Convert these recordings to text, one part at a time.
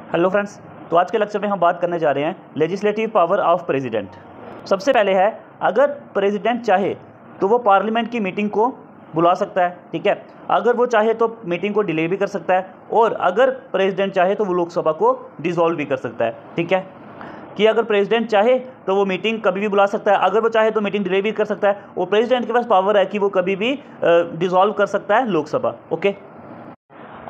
Hello friends, तो आज के लेक्चर में हम बात करने जा रहे हैं लेजिस्लेटिव पावर ऑफ प्रेसिडेंट। सबसे पहले है, अगर प्रेसिडेंट चाहे तो वो पार्लियामेंट की मीटिंग को बुला सकता है, ठीक है। अगर वो चाहे तो मीटिंग को डिले भी कर सकता है, और अगर प्रेसिडेंट चाहे तो वो लोकसभा को डिसॉल्व भी कर सकता है, ठीक है। कि अगर प्रेसिडेंट चाहे तो वो मीटिंग कभी भी बुला सकता है, अगर वो चाहे तो मीटिंग डिले भी कर सकता है, और प्रेसिडेंट के पास पावर है कि वो कभी भी डिसॉल्व कर सकता है लोकसभा। ओके,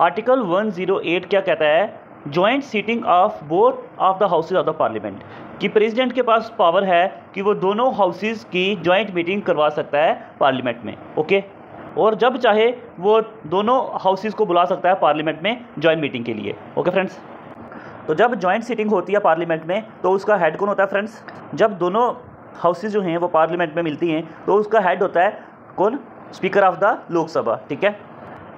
आर्टिकल 108 क्या कहता है? Joint sitting of both of the houses of the parliament, कि प्रेसिडेंट के पास पावर है कि वो दोनों हाउसेज की जॉइंट मीटिंग करवा सकता है पार्लियामेंट में। ओके, और जब चाहे वो दोनों हाउसेज को बुला सकता है पार्लियामेंट में जॉइंट मीटिंग के लिए। ओके फ्रेंड्स, तो जब जॉइंट सीटिंग होती है पार्लियामेंट में तो उसका हेड कौन होता है फ्रेंड्स? जब दोनों हाउसेज जो हैं वो पार्लियामेंट में मिलती हैं तो उसका हेड होता है कौन? स्पीकर ऑफ द लोकसभा, ठीक है।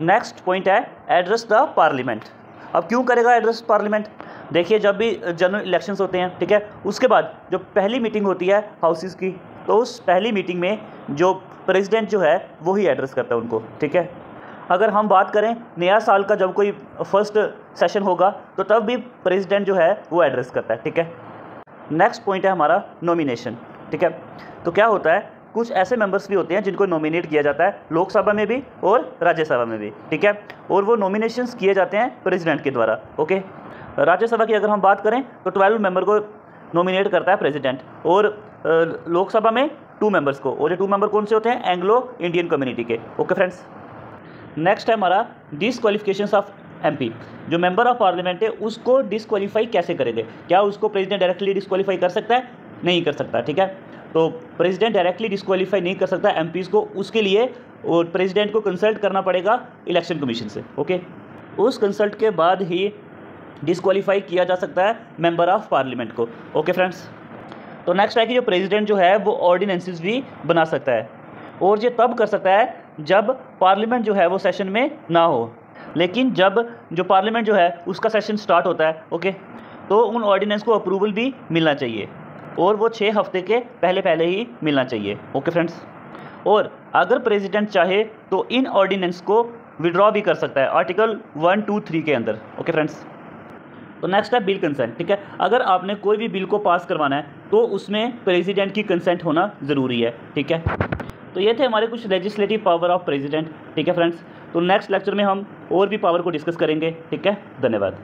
नेक्स्ट पॉइंट है एड्रेस द पार्लियामेंट। अब क्यों करेगा एड्रेस पार्लियामेंट? देखिए, जब भी जनरल इलेक्शंस होते हैं, ठीक है, उसके बाद जो पहली मीटिंग होती है हाउसेस की, तो उस पहली मीटिंग में जो प्रेसिडेंट जो है वो ही एड्रेस करता है उनको, ठीक है। अगर हम बात करें नया साल का, जब कोई फर्स्ट सेशन होगा तो तब भी प्रेसिडेंट जो है वो एड्रेस करता है, ठीक है। नेक्स्ट पॉइंट है हमारा नॉमिनेशन, ठीक है। तो क्या होता है, कुछ ऐसे मेंबर्स भी होते हैं जिनको नॉमिनेट किया जाता है लोकसभा में भी और राज्यसभा में भी, ठीक है, और वो नॉमिनेशंस किए जाते हैं प्रेसिडेंट के द्वारा। ओके, राज्यसभा की अगर हम बात करें तो 12 मेंबर को नॉमिनेट करता है प्रेसिडेंट, और लोकसभा में 2 मेंबर्स को, और ये 2 मेंबर कौन से होते हैं? एंग्लो इंडियन कम्युनिटी के। ओके फ्रेंड्स, नेक्स्ट है हमारा डिसक्वालिफिकेशंस ऑफ एमपी। जो मेंबर ऑफ पार्लियामेंट है उसको डिसक्वालीफाई कैसे करेंगे? क्या उसको प्रेसिडेंट डायरेक्टली डिसक्वालीफाई कर सकता है? नहीं कर सकता, ठीक है। तो प्रेसिडेंट डायरेक्टली डिसक्वालीफाई नहीं कर सकता एमपीज़ को, उसके लिए और प्रेसिडेंट को कंसल्ट करना पड़ेगा इलेक्शन कमीशन से। ओके, उस कंसल्ट के बाद ही डिसक्वालीफाई किया जा सकता है मेंबर ऑफ पार्लियामेंट को। ओके फ्रेंड्स, तो नेक्स्ट है कि जो प्रेसिडेंट जो है वो ऑर्डिनेंसेस भी बना सकता है, और ये तब कर सकता है जब पार्लियामेंट जो है वो सेशन में ना हो। लेकिन जब जो पार्लियामेंट जो है उसका सेशन स्टार्ट होता है, ओके, तो उन ऑर्डिनेंस को अप्रूवल भी मिलना चाहिए, और वो 6 हफ्ते के पहले ही मिलना चाहिए। ओके फ्रेंड्स, और अगर प्रेसिडेंट चाहे तो इन ऑर्डिनेंस को विड्रॉ भी कर सकता है आर्टिकल 1, 2, 3 के अंदर। ओके फ्रेंड्स, तो नेक्स्ट है बिल कंसेंट, ठीक है। अगर आपने कोई भी बिल को पास करवाना है तो उसमें प्रेसिडेंट की कंसेंट होना ज़रूरी है, ठीक है। तो ये थे हमारे कुछ लेजिस्लेटिव पावर ऑफ प्रेसिडेंट, ठीक है फ्रेंड्स। तो नेक्स्ट लेक्चर में हम और भी पावर को डिस्कस करेंगे, ठीक है। धन्यवाद।